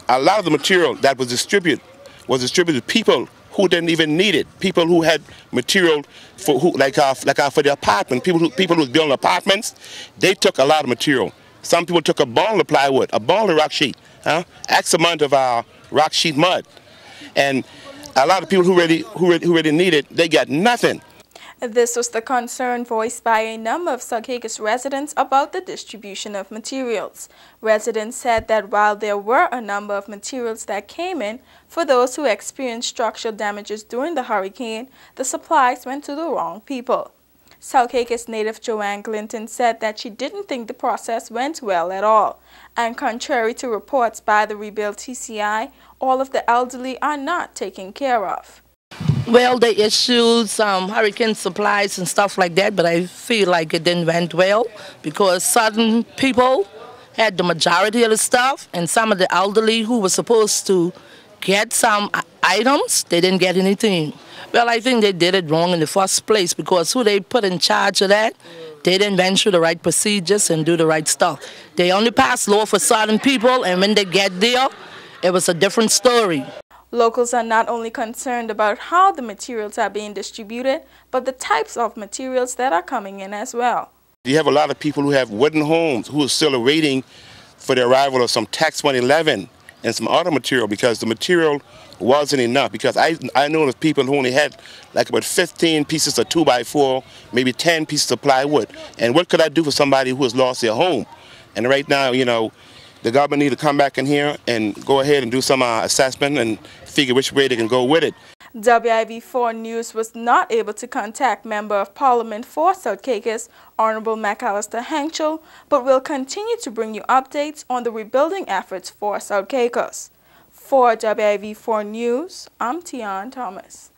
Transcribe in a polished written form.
a lot of the material that was distributed to people who didn't even need it. People who had material for for the apartment. People who was building apartments, they took a lot of material. Some people took a ball of plywood, a ball of rock sheet, X amount of rock sheet mud, and a lot of people who really needed, they got nothing. This was the concern voiced by a number of South Caicos residents about the distribution of materials. Residents said that while there were a number of materials that came in for those who experienced structural damages during the hurricane, the supplies went to the wrong people. South Caicos native Joanne Clinton said that she didn't think the process went well at all. And contrary to reports by the Rebuild TCI, all of the elderly are not taken care of. Well, they issued some hurricane supplies and stuff like that, but I feel like it didn't went well because certain people had the majority of the stuff, and some of the elderly who were supposed to get some items, they didn't get anything. Well, I think they did it wrong in the first place because who they put in charge of that, they didn't went through the right procedures and do the right stuff. They only passed law for certain people, and when they get there, it was a different story. Locals are not only concerned about how the materials are being distributed, but the types of materials that are coming in as well. You have a lot of people who have wooden homes who are still waiting for the arrival of some Tax 111 and some other material because the material wasn't enough. Because I know of people who only had like about 15 pieces of 2x4, maybe 10 pieces of plywood. And what could I do for somebody who has lost their home? And right now, you know, the government need to come back in here and go ahead and do some assessment and figure which way they can go with it. WIV4 News was not able to contact Member of Parliament for South Caicos, Honorable McAllister Henschel, but will continue to bring you updates on the rebuilding efforts for South Caicos. For WIV4 News, I'm Tian Thomas.